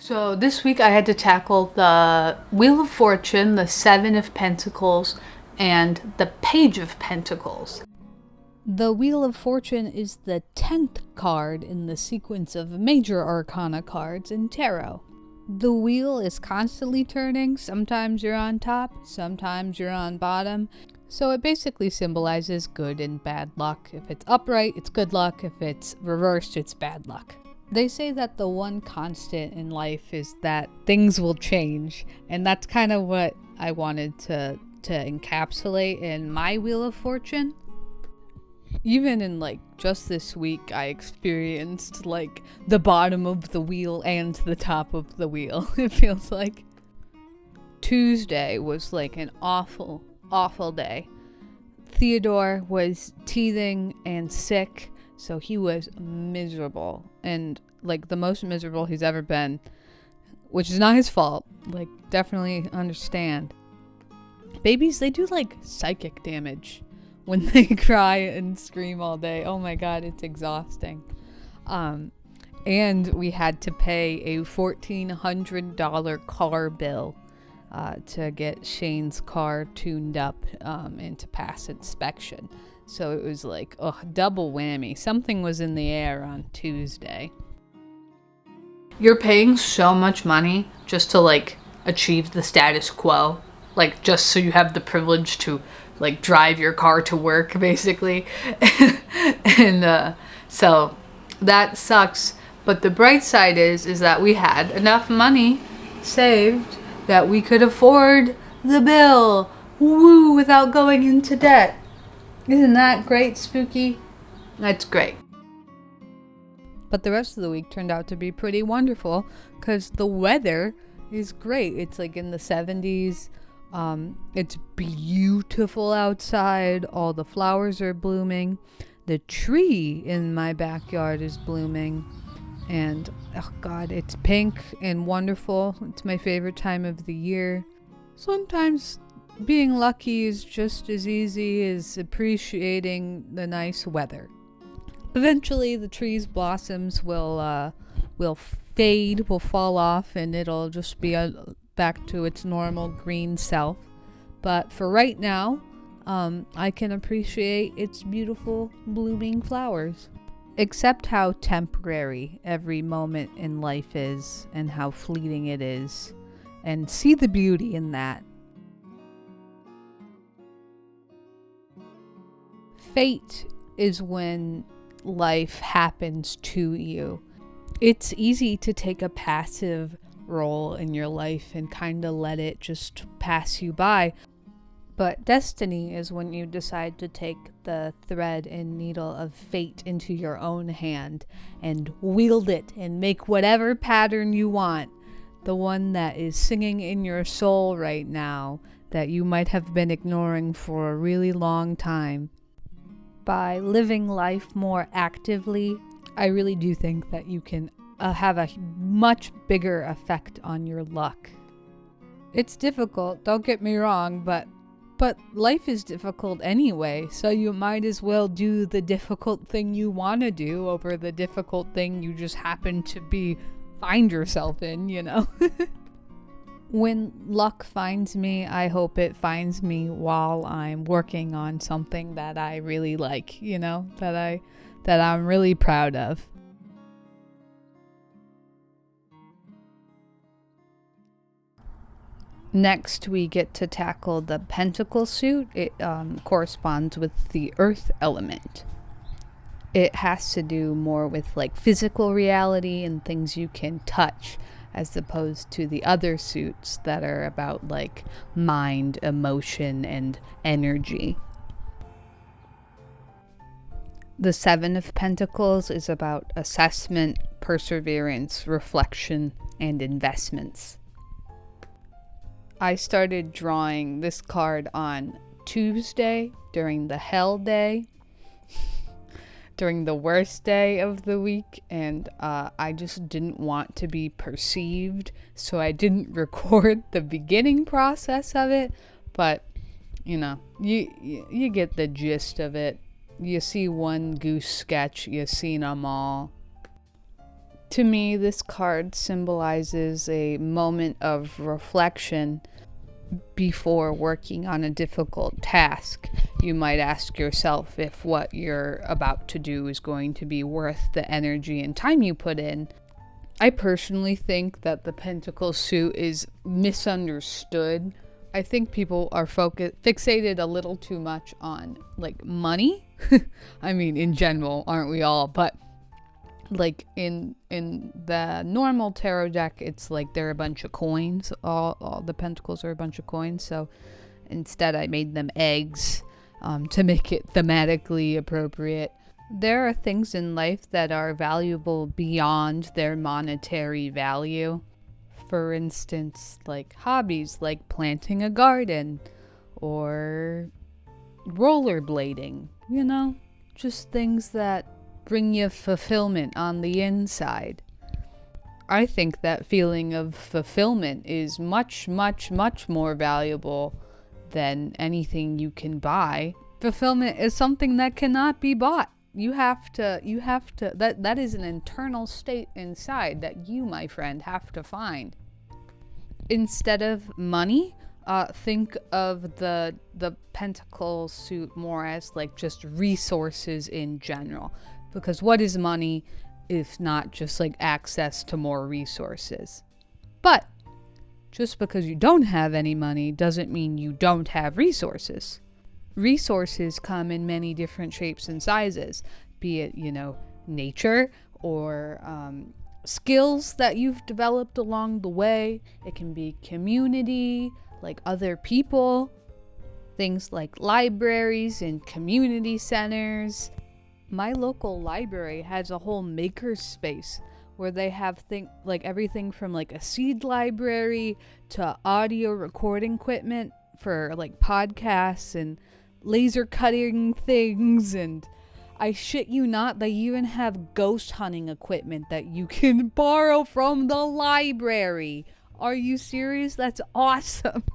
So this week I had to tackle the Wheel of Fortune, the Seven of Pentacles, and the Page of Pentacles. The Wheel of Fortune is the 10th card in the sequence of major arcana cards in tarot. The wheel is constantly turning. Sometimes you're on top, sometimes you're on bottom. So it basically symbolizes good and bad luck. If it's upright, it's good luck. If it's reversed, it's bad luck. They say that the one constant in life is that things will change, and that's kind of what I wanted to encapsulate in my Wheel of Fortune. Even in just this week, I experienced the bottom of the wheel and the top of the wheel. It feels like Tuesday was an awful, awful day. Theodore was teething and sick. So he was miserable, and the most miserable he's ever been, which is not his fault. Definitely understand. Babies, they do psychic damage when they cry and scream all day. Oh my god, it's exhausting. And we had to pay a $1,400 car bill to get Shane's car tuned up and to pass inspection. So it was double whammy. Something was in the air on Tuesday. You're paying so much money just to achieve the status quo. Just so you have the privilege to drive your car to work, basically. And so that sucks. But the bright side is that we had enough money saved that we could afford the bill. Woo, without going into debt. Isn't that great, Spooky? That's great. But the rest of the week turned out to be pretty wonderful because the weather is great. It's in the 70s. It's beautiful outside. All the flowers are blooming. The tree in my backyard is blooming. And, oh God, it's pink and wonderful. It's my favorite time of the year. Sometimes being lucky is just as easy as appreciating the nice weather. Eventually, the tree's blossoms will fade, will fall off, and it'll just be back to its normal green self. But for right now, I can appreciate its beautiful blooming flowers. Accept how temporary every moment in life is and how fleeting it is, and see the beauty in that. Fate is when life happens to you. It's easy to take a passive role in your life and kind of let it just pass you by. But destiny is when you decide to take the thread and needle of fate into your own hand and wield it and make whatever pattern you want. The one that is singing in your soul right now that you might have been ignoring for a really long time. By living life more actively, I really do think that you can have a much bigger effect on your luck. It's difficult, don't get me wrong, but life is difficult anyway, so you might as well do the difficult thing you want to do over the difficult thing you just happen to find yourself in, you know? When luck finds me, I hope it finds me while I'm working on something that I really like, that I'm really proud of. Next, we get to tackle the Pentacle suit. It corresponds with the earth element. It has to do more with physical reality and things you can touch, as opposed to the other suits that are about mind, emotion, and energy. The Seven of Pentacles is about assessment, perseverance, reflection, and investments. I started drawing this card on Tuesday during the hell day, during the worst day of the week, and I just didn't want to be perceived, so I didn't record the beginning process of it, but you get the gist of it. You see one goose sketch, you've seen them all. To me, this card symbolizes a moment of reflection before working on a difficult task. You might ask yourself if what you're about to do is going to be worth the energy and time you put in. I personally think that the Pentacle suit is misunderstood. I think people are fixated a little too much on like money. I mean, in general, aren't we all? But like in the normal tarot deck, it's like they're a bunch of coins. All the pentacles are a bunch of coins. So instead, I made them eggs to make it thematically appropriate. There are things in life that are valuable beyond their monetary value. For instance, like hobbies like planting a garden or rollerblading, you know, just things that bring you fulfillment on the inside. I think that feeling of fulfillment is much, much, much more valuable than anything you can buy. Fulfillment is something that cannot be bought. You have to, that is an internal state inside that you, my friend, have to find. Instead of money, think of the Pentacle suit more as like just resources in general. Because what is money if not just like access to more resources? But just because you don't have any money doesn't mean you don't have resources. Resources come in many different shapes and sizes, be it, you know, nature or skills that you've developed along the way. It can be community, like other people, things like libraries and community centers. My local library has a whole maker space where they have like everything from like a seed library to audio recording equipment for like podcasts and laser cutting things, and I shit you not, they even have ghost hunting equipment that you can borrow from the library. Are you serious? That's awesome.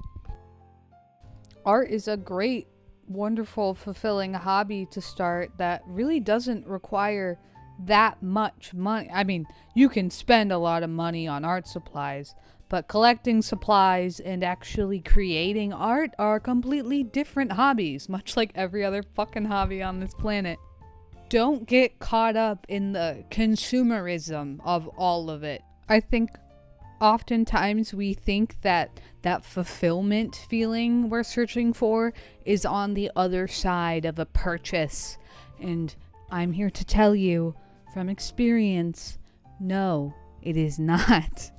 Art is a great, wonderful, fulfilling hobby to start that really doesn't require that much money. I mean, you can spend a lot of money on art supplies, but collecting supplies and actually creating art are completely different hobbies, much like every other fucking hobby on this planet. Don't get caught up in the consumerism of all of it. I think oftentimes we think that fulfillment feeling we're searching for is on the other side of a purchase. And I'm here to tell you from experience, no, it is not.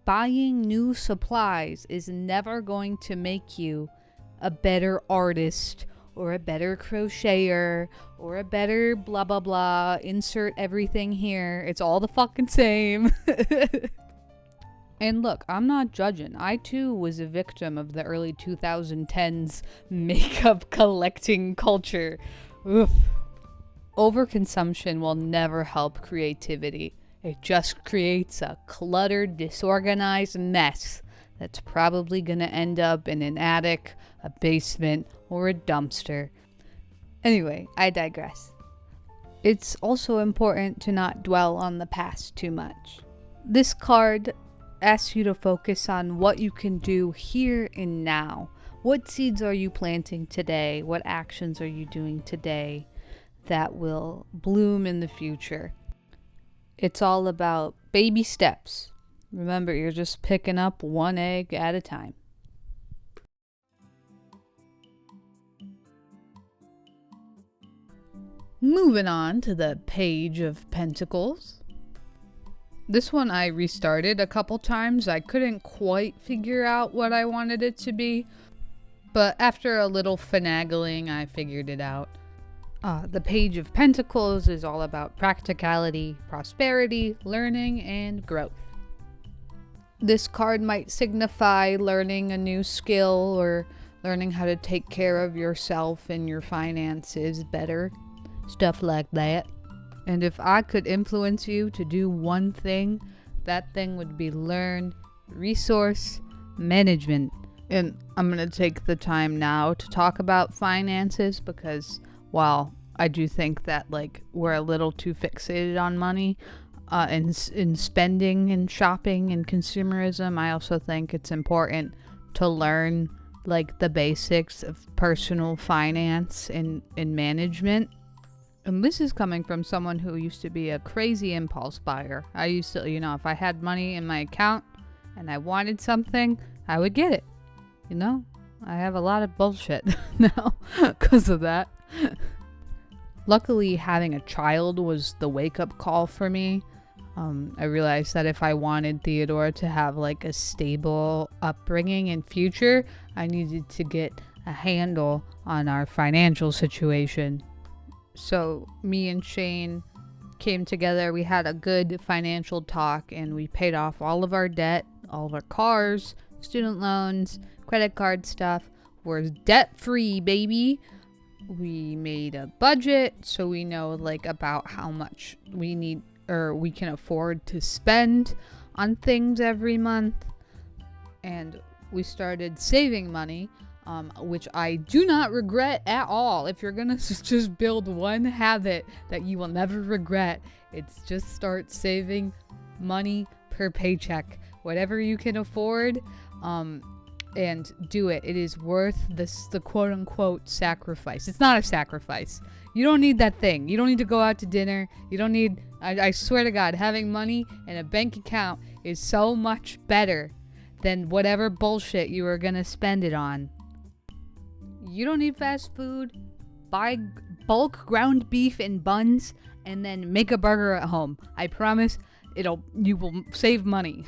Buying new supplies is never going to make you a better artist or a better crocheter or a better blah blah blah. Insert everything here. It's all the fucking same. And look, I'm not judging. I too was a victim of the early 2010s makeup collecting culture. Oof. Overconsumption will never help creativity. It just creates a cluttered, disorganized mess that's probably going to end up in an attic, a basement, or a dumpster. Anyway, I digress. It's also important to not dwell on the past too much. This card asks you to focus on what you can do here and now. What seeds are you planting today? What actions are you doing today that will bloom in the future? It's all about baby steps. Remember, you're just picking up one egg at a time. Moving on to the Page of Pentacles. This one I restarted a couple times. I couldn't quite figure out what I wanted it to be, but after a little finagling, I figured it out. The Page of Pentacles is all about practicality, prosperity, learning, and growth. This card might signify learning a new skill or learning how to take care of yourself and your finances better. Stuff like that. And if I could influence you to do one thing, that thing would be learn resource management. And I'm going to take the time now to talk about finances because while I do think that like we're a little too fixated on money, in spending and shopping and consumerism. I also think it's important to learn like the basics of personal finance and management. And this is coming from someone who used to be a crazy impulse buyer. I used to, if I had money in my account and I wanted something, I would get it. I have a lot of bullshit now because of that. Luckily, having a child was the wake-up call for me. I realized that if I wanted Theodore to have like a stable upbringing and future, I needed to get a handle on our financial situation. So me and Shane came together. We had a good financial talk and we paid off all of our debt, all of our cars, student loans, credit card stuff. We're debt-free, baby. We made a budget so we know like about how much we need or we can afford to spend on things every month. And we started saving money, which I do not regret at all. If you're gonna just build one habit that you will never regret, it's just start saving money per paycheck. Whatever you can afford, and do it. It is worth the quote-unquote sacrifice. It's not a sacrifice. You don't need that thing. You don't need to go out to dinner. You don't need... I swear to God, having money in a bank account is so much better than whatever bullshit you are going to spend it on. You don't need fast food. Buy bulk ground beef and buns and then make a burger at home. I promise you will save money.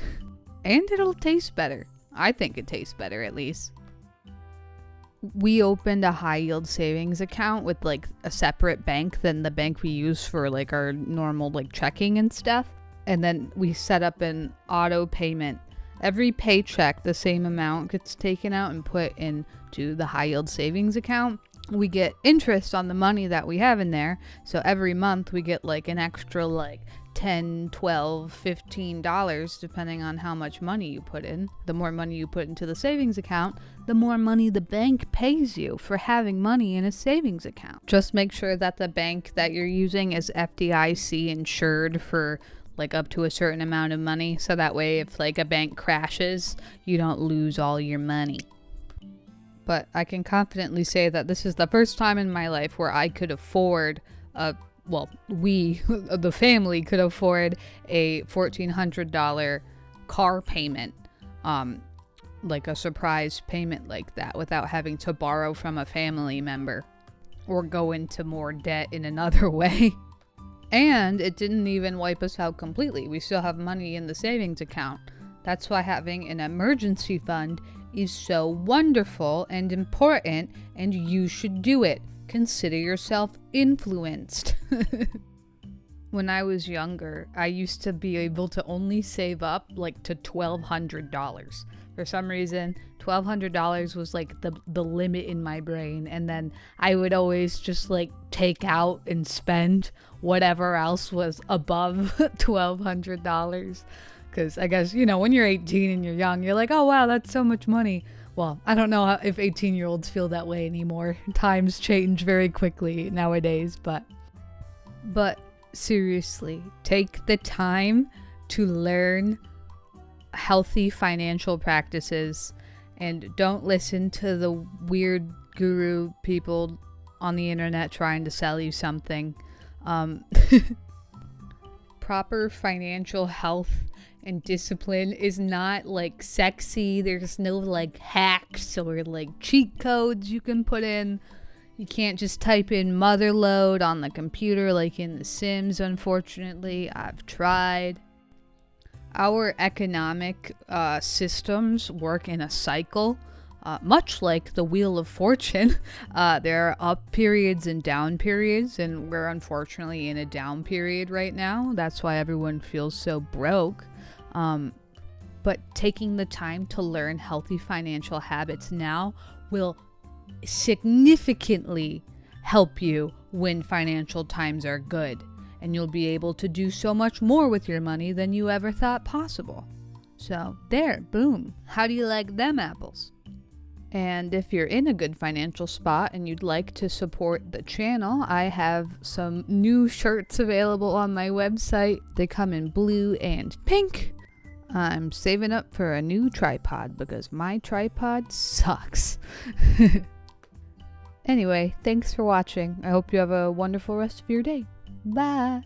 And it'll taste better. I think it tastes better, at least. We opened a high yield savings account with like a separate bank than the bank we use for like our normal like checking and stuff. And then we set up an auto payment. Every paycheck, the same amount gets taken out and put into the high yield savings account. We get interest on the money that we have in there. So every month we get like an extra like $10, $12, $15 depending on how much money you put in. The more money you put into the savings account, the more money the bank pays you for having money in a savings account. Just make sure that the bank that you're using is FDIC insured for like up to a certain amount of money, so that way if like a bank crashes, you don't lose all your money. But I can confidently say that this is the first time in my life where I could afford we, the family, could afford a $1,400 car payment, like a surprise payment like that, without having to borrow from a family member or go into more debt in another way. And it didn't even wipe us out completely. We still have money in the savings account. That's why having an emergency fund is so wonderful and important, and you should do it. Consider yourself influenced. When I was younger, I used to be able to only save up like to $1,200. For some reason, $1,200 was like the limit in my brain. And then I would always just like take out and spend whatever else was above $1,200. Because I guess, when you're 18 and you're young, you're like, oh, wow, that's so much money. Well, I don't know if 18-year-olds feel that way anymore. Times change very quickly nowadays, but seriously, take the time to learn healthy financial practices and don't listen to the weird guru people on the internet trying to sell you something. Proper financial health and discipline is not like sexy. There's no like hacks or like cheat codes you can put in. You can't just type in motherlode on the computer like in The Sims, unfortunately. I've tried. Our economic systems work in a cycle, much like the Wheel of Fortune. There are up periods and down periods, and we're unfortunately in a down period right now. That's why everyone feels so broke. But taking the time to learn healthy financial habits now will significantly help you when financial times are good. And you'll be able to do so much more with your money than you ever thought possible. So there, boom. How do you like them apples? And if you're in a good financial spot and you'd like to support the channel, I have some new shirts available on my website. They come in blue and pink. I'm saving up for a new tripod because my tripod sucks. Anyway, thanks for watching. I hope you have a wonderful rest of your day. Bye!